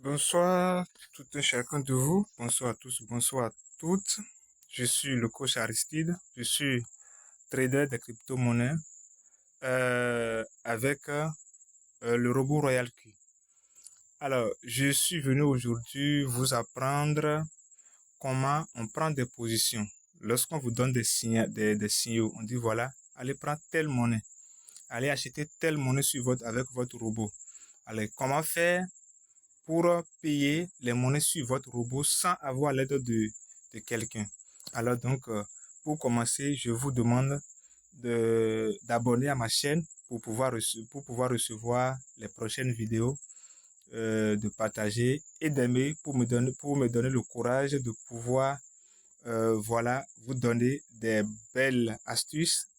Bonsoir tout un chacun de vous. Bonsoir à tous, bonsoir à toutes. Je suis le coach Aristide. Je suis trader de crypto-monnaies avec le robot Royal Q. Alors, je suis venu aujourd'hui vous apprendre comment on prend des positions. Lorsqu'on vous donne des signaux, on dit voilà, allez prendre telle monnaie. Allez acheter telle monnaie avec votre robot. Allez, comment faire pour payer les monnaies sur votre robot sans avoir l'aide de quelqu'un. Alors donc, pour commencer, je vous demande d'abonner à ma chaîne pour pouvoir recevoir les prochaines vidéos, de partager et d'aimer pour me donner le courage de pouvoir voilà, vous donner des belles astuces,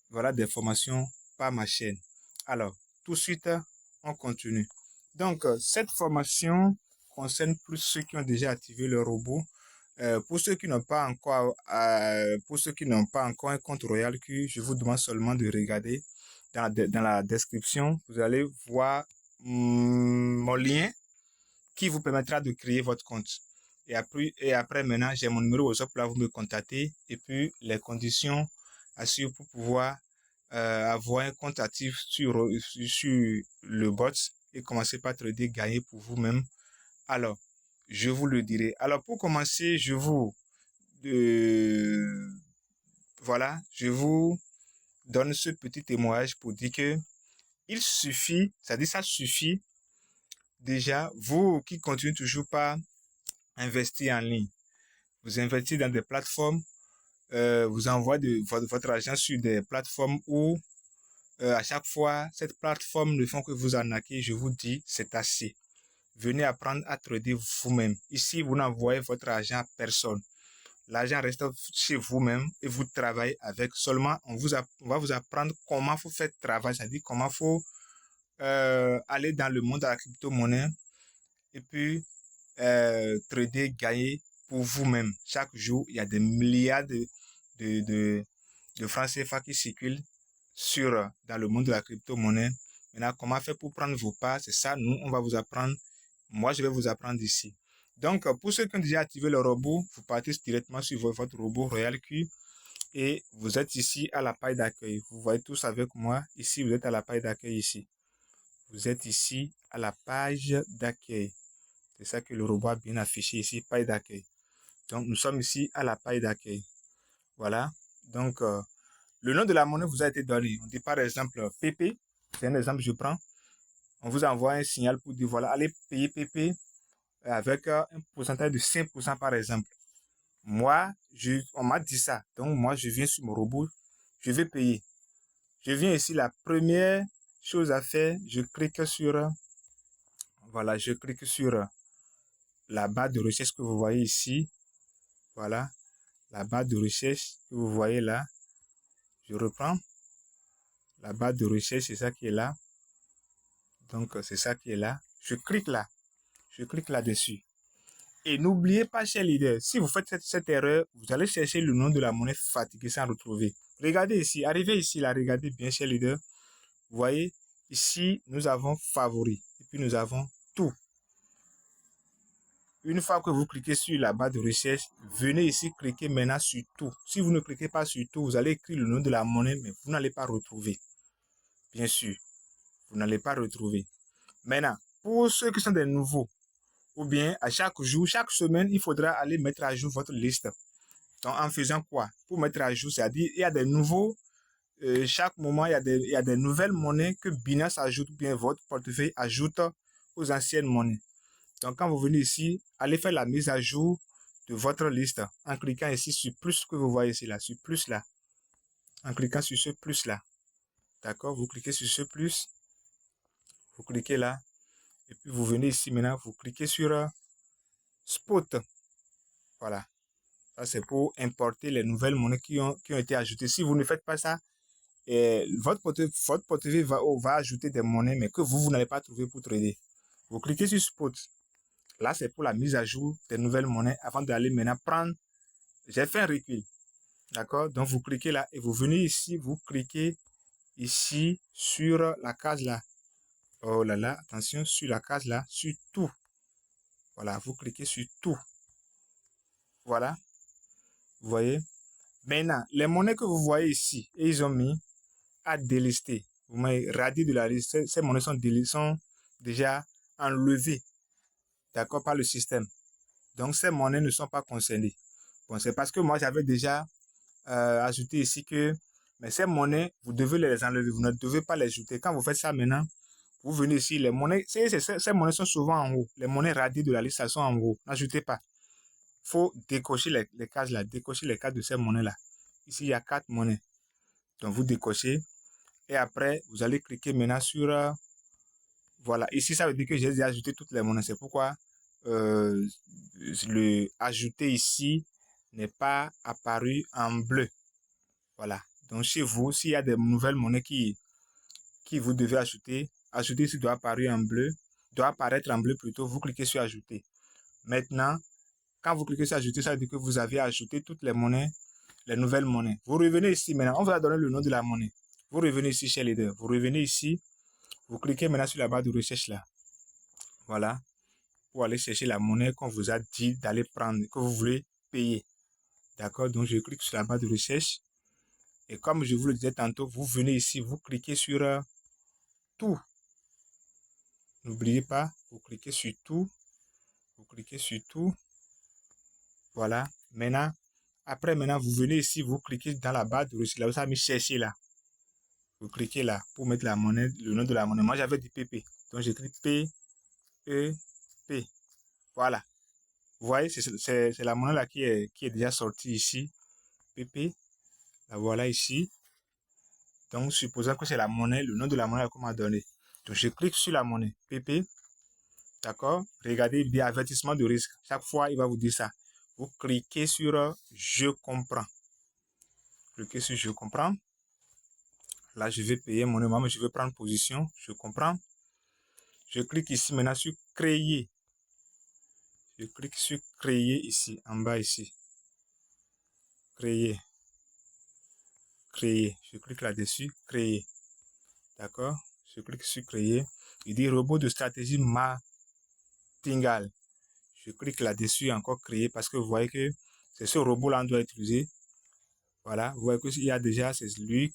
voilà, des formations par ma chaîne. Alors, tout de suite, on continue. Donc, cette formation concerne plus ceux qui ont déjà activé le robot. Pour ceux qui n'ont pas encore, un compte Royal Q, je vous demande seulement de regarder dans la description. Vous allez voir mon lien qui vous permettra de créer votre compte. Et après maintenant, j'ai mon numéro WhatsApp là, vous me contactez et puis les conditions à suivre pour pouvoir avoir un compte actif sur le bot et commencer par trader, gagner pour vous-même. Alors, je vous le dirai. Alors, pour commencer, voilà, je vous donne ce petit témoignage pour dire que il suffit, c'est-à-dire ça suffit déjà, vous qui continuez toujours pas investir en ligne. Vous investissez dans des plateformes, vous envoyez votre argent sur des plateformes où à chaque fois, cette plateforme ne font que vous arnaquer. Je vous dis, c'est assez. Venez apprendre à trader vous-même. Ici, vous n'envoyez votre argent à personne. L'argent reste chez vous-même et vous travaillez avec. Seulement, on va vous apprendre comment faut faire travail, c'est-à-dire comment faut aller dans le monde de la crypto-monnaie et puis trader, gagner pour vous-même. Chaque jour, il y a des milliards de, de, de francs CFA qui circulent dans le monde de la crypto-monnaie. Maintenant, comment faire pour prendre vos parts? C'est ça, nous, on va vous apprendre. Moi, je vais vous apprendre ici. Donc, pour ceux qui ont déjà activé le robot, vous partez directement sur votre robot Royal Q et vous êtes ici à la page d'accueil. Vous voyez tous avec moi. Ici, vous êtes à la page d'accueil ici. Vous êtes ici à la page d'accueil. C'est ça que le robot a bien affiché ici, page d'accueil. Donc, nous sommes ici à la page d'accueil. Voilà. Donc, le nom de la monnaie vous a été donné. On dit par exemple PP. C'est un exemple que je prends. On vous envoie un signal pour dire voilà, allez payer PP avec un pourcentage de 5% par exemple. Moi, on m'a dit ça. Donc, moi, je viens sur mon robot. Je vais payer. Je viens ici. La première chose à faire, je clique sur, voilà, je clique sur la barre de recherche que vous voyez ici. Voilà, la barre de recherche que vous voyez là. Je reprends. La barre de recherche, c'est ça qui est là. Donc, c'est ça qui est là. Je clique là. Je clique là-dessus. Et n'oubliez pas, chers leaders, si vous faites cette erreur, vous allez chercher le nom de la monnaie fatiguée sans retrouver. Regardez ici, arrivez ici, là, regardez bien, chers leaders. Vous voyez, ici, nous avons favori. Et puis, nous avons tout. Une fois que vous cliquez sur la barre de recherche, venez ici cliquer maintenant sur tout. Si vous ne cliquez pas sur tout, vous allez écrire le nom de la monnaie, mais vous n'allez pas retrouver. Bien sûr, vous n'allez pas retrouver. Maintenant, pour ceux qui sont des nouveaux, ou bien à chaque jour, chaque semaine, il faudra aller mettre à jour votre liste. Donc, en faisant quoi? Pour mettre à jour, c'est-à-dire, il y a des nouveaux, chaque moment, il y a des nouvelles monnaies que Binance ajoute, ou bien votre portefeuille ajoute aux anciennes monnaies. Donc, quand vous venez ici, allez faire la mise à jour de votre liste en cliquant ici sur plus que vous voyez ici, là, sur plus là. En cliquant sur ce plus là. D'accord? Vous cliquez sur ce plus. Vous cliquez là. Et puis, vous venez ici maintenant, vous cliquez sur Spot. Voilà. Ça, c'est pour importer les nouvelles monnaies qui ont été ajoutées. Si vous ne faites pas ça, votre portefeuille va ajouter des monnaies, mais que vous n'allez pas trouver pour trader. Vous cliquez sur Spot. Là, c'est pour la mise à jour des nouvelles monnaies avant d'aller maintenant prendre. J'ai fait un recul. D'accord? Donc, vous cliquez là et vous venez ici, vous cliquez ici sur la case là. Oh là là, attention, sur la case là, sur tout. Voilà, vous cliquez sur tout. Voilà, vous voyez. Maintenant, les monnaies que vous voyez ici, et ils ont mis à délister. Vous m'avez radié de la liste. Ces monnaies sont déjà enlevées, d'accord, par le système. Donc, ces monnaies ne sont pas concernées. Bon, c'est parce que moi, j'avais déjà ajouté ici que mais ces monnaies, vous devez les enlever. Vous ne devez pas les ajouter. Quand vous faites ça maintenant, vous venez ici, les monnaies, ces monnaies sont souvent en haut. Les monnaies radiées de la liste, elles sont en haut. N'ajoutez pas. Il faut décocher les cases là, décocher les cases de ces monnaies-là. Ici, il y a 4 monnaies. Donc, vous décochez. Et après, vous allez cliquer maintenant sur... voilà. Ici, ça veut dire que j'ai déjà ajouté toutes les monnaies. C'est pourquoi le ajouter ici n'est pas apparu en bleu. Voilà. Donc, chez vous, s'il y a des nouvelles monnaies qui vous devez ajouter, ajouter ici doit apparaître en bleu plutôt. Vous cliquez sur ajouter. Maintenant, quand vous cliquez sur ajouter, ça veut dire que vous avez ajouté toutes les monnaies, les nouvelles monnaies. Vous revenez ici maintenant. On vous a donné le nom de la monnaie. Vous revenez ici chez Leader. Vous revenez ici. Vous cliquez maintenant sur la barre de recherche là. Voilà. Pour aller chercher la monnaie qu'on vous a dit d'aller prendre, que vous voulez payer. D'accord? Donc, je clique sur la barre de recherche. Et comme je vous le disais tantôt, vous venez ici, vous cliquez sur tout. N'oubliez pas, vous cliquez sur tout. Vous cliquez sur tout. Voilà. Maintenant, vous venez ici, vous cliquez dans la barre de recherche. Là, vous avez mis chercher là. Vous cliquez là pour mettre la monnaie, le nom de la monnaie. Moi, j'avais dit PP. Donc, j'écris P, E, P. Voilà. Vous voyez, c'est la monnaie là qui est déjà sortie ici. PP. La voilà ici. Donc, supposons que c'est la monnaie, le nom de la monnaie qu'on m'a donné. Donc, je clique sur la monnaie PP. D'accord? Regardez, il dit avertissement de risque. Chaque fois, il va vous dire ça. Vous cliquez sur Je comprends. Cliquez sur Je comprends. Là, je vais payer mon nom, mais je vais prendre position. Je comprends. Je clique ici maintenant sur Créer. Je clique sur Créer ici, en bas ici. Créer. Créer. Je clique là-dessus. Créer. D'accord? Je clique sur Créer. Il dit robot de stratégie Martingale. Je clique là-dessus, encore Créer, parce que vous voyez que c'est ce robot-là qu'on doit utiliser. Voilà. Vous voyez qu'il y a déjà, c'est celui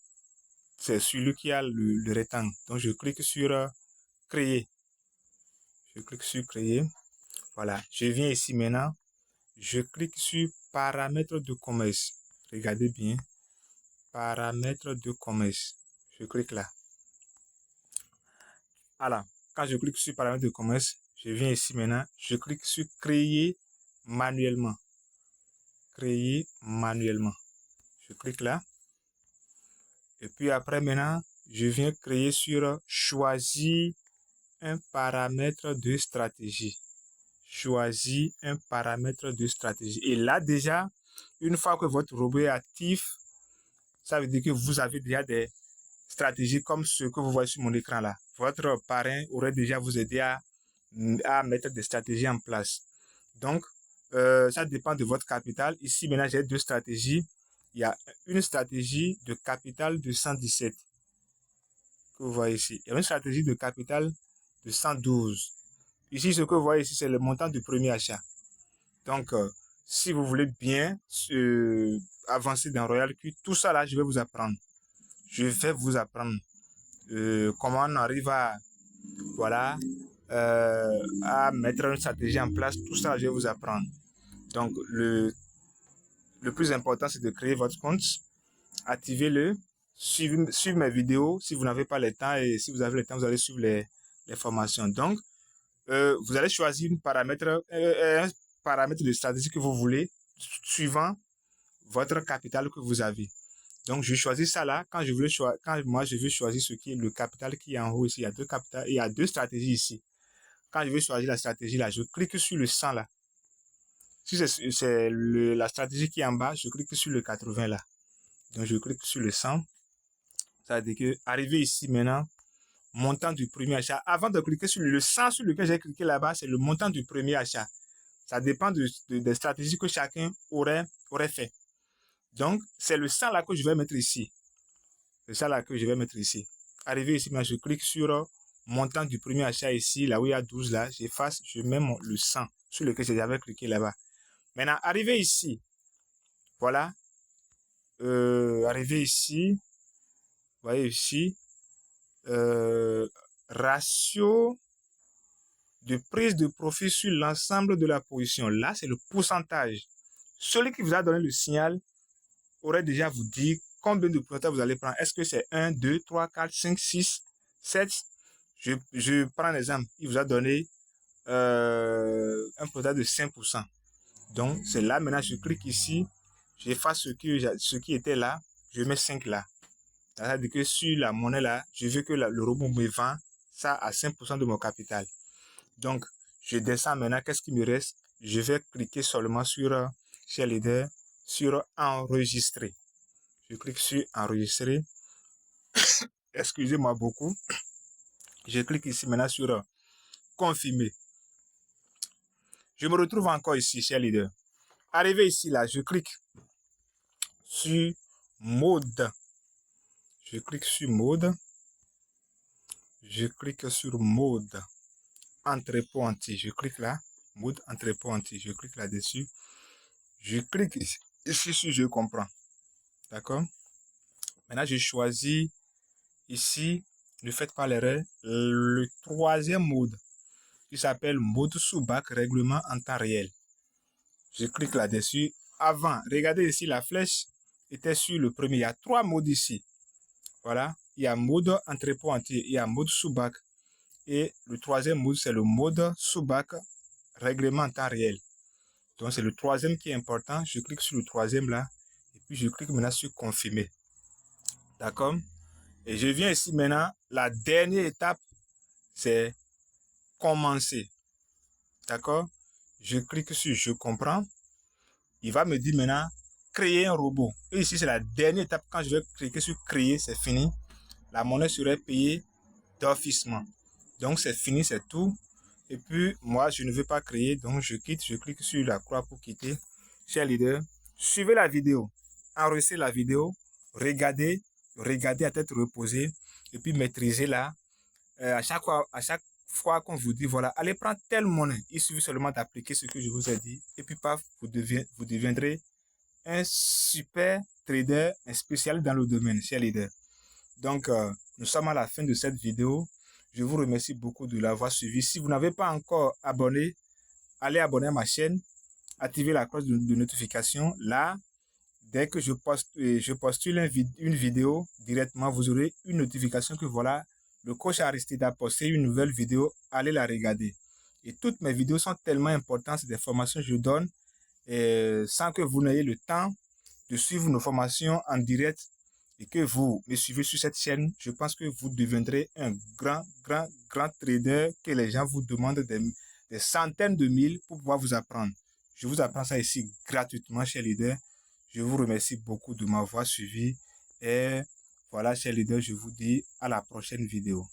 qui a le rectangle. Donc, je clique sur Créer. Je clique sur Créer. Voilà. Je viens ici maintenant. Je clique sur Paramètres de commerce. Regardez bien. Paramètres de commerce. Je clique là. Alors, quand je clique sur Paramètres de commerce, je viens ici maintenant. Je clique sur Créer manuellement. Créer manuellement. Je clique là. Et puis après maintenant, je viens créer sur Choisir un paramètre de stratégie. Choisir un paramètre de stratégie. Et là déjà, une fois que votre robot est actif, ça veut dire que vous avez déjà des stratégies comme ce que vous voyez sur mon écran là. Votre parrain aurait déjà vous aidé à mettre des stratégies en place. Donc, ça dépend de votre capital. Ici, maintenant, j'ai 2 stratégies. Il y a une stratégie de capital de 117 que vous voyez ici. Il y a une stratégie de capital de 112. Ici, ce que vous voyez ici, c'est le montant du premier achat. Donc, si vous voulez bien avancer dans Royal Q, tout ça là, je vais vous apprendre. Je vais vous apprendre comment on arrive voilà, à mettre une stratégie en place. Tout ça, je vais vous apprendre. Donc, le plus important, c'est de créer votre compte. Activez-le. Suivez mes vidéos si vous n'avez pas le temps, et si vous avez le temps, vous allez suivre les formations. Donc, vous allez choisir un paramètre de stratégie que vous voulez suivant votre capital que vous avez. Donc, je choisis ça là. Quand moi je veux choisir ce qui est le capital qui est en haut ici, il y a 2 stratégies ici. Quand je veux choisir la stratégie là, je clique sur le 100 là. Si c'est la stratégie qui est en bas, je clique sur le 80 là. Donc, je clique sur le 100. Ça veut dire que, arrivé ici maintenant, montant du premier achat. Avant de cliquer sur le 100 sur lequel j'ai cliqué là-bas, c'est le montant du premier achat. Ça dépend des stratégies que chacun aurait fait. Donc, c'est le 100 là que je vais mettre ici. C'est ça là que je vais mettre ici. Arrivé ici, maintenant, je clique sur montant du premier achat ici, là où il y a 12 là, j'efface, je mets le 100 sur lequel j'avais cliqué là-bas. Maintenant, arrivé ici, voilà, arrivé ici, vous voyez ici, ratio de prise de profit sur l'ensemble de la position. Là, c'est le pourcentage. Celui qui vous a donné le signal aurait déjà vous dit combien de pourcentage vous allez prendre. Est-ce que c'est 1, 2, 3, 4, 5, 6, 7? Je prends un exemple. Il vous a donné un pourcentage de 5%. Donc, c'est là. Maintenant, je clique ici. J'efface ce qui était là. Je mets 5 là. C'est-à-dire que sur la monnaie là, je veux que le robot me vend ça à 5% de mon capital. Donc, je descends maintenant. Qu'est-ce qui me reste? Je vais cliquer seulement sur chez Leader, sur enregistrer. Je clique sur enregistrer. Excusez-moi beaucoup. Je clique ici maintenant sur confirmer. Je me retrouve encore ici chez Leader. Arrivé ici là, je clique sur mode. Je clique sur mode. Je clique sur mode. Entrepôt entier. Je clique là. Mode entrepôt entier. Je clique là-dessus. Je clique ici sur je comprends. D'accord? Maintenant, je choisis ici, ne faites pas l'erreur, le troisième mode qui s'appelle mode sous-bac règlement en temps réel. Je clique là-dessus. Avant, regardez ici, la flèche était sur le premier. Il y a 3 modes ici. Voilà. Il y a mode entrepôt entier, il y a mode sous-bac. Et le troisième mode, c'est le mode sous-bac règlement en temps réel. Donc, c'est le troisième qui est important. Je clique sur le troisième là. Et puis, je clique maintenant sur confirmer. D'accord? Et je viens ici maintenant. La dernière étape, c'est commencer. D'accord? Je clique sur je comprends. Il va me dire maintenant créer un robot. Et ici, c'est la dernière étape. Quand je vais cliquer sur créer, c'est fini. La monnaie serait payée d'officement. Donc, c'est fini, c'est tout. Et puis, moi, je ne veux pas créer. Donc, je quitte. Je clique sur la croix pour quitter. Cher leader, suivez la vidéo. Enregistrez la vidéo. Regardez à tête reposée. Et puis, maîtrisez-la. À chaque fois qu'on vous dit, voilà, allez prendre telle monnaie. Il suffit seulement d'appliquer ce que je vous ai dit. Et puis, paf, vous deviendrez un super trader, un spécialiste dans le domaine, cher leader. Donc, nous sommes à la fin de cette vidéo. Je vous remercie beaucoup de l'avoir suivi. Si vous n'avez pas encore abonné, allez abonner à ma chaîne. Activez la cloche de notification. Là, dès que je postule une vidéo directement, vous aurez une notification que voilà, le coach Aristide a posté une nouvelle vidéo. Allez la regarder. Et toutes mes vidéos sont tellement importantes. C'est des formations que je donne sans que vous n'ayez le temps de suivre nos formations en direct et que vous me suivez sur cette chaîne. Je pense que vous deviendrez un grand trader que les gens vous demandent des centaines de mille pour pouvoir vous apprendre. Je vous apprends ça ici gratuitement, chers leaders. Je vous remercie beaucoup de m'avoir suivi. Et voilà, chers leaders, je vous dis à la prochaine vidéo.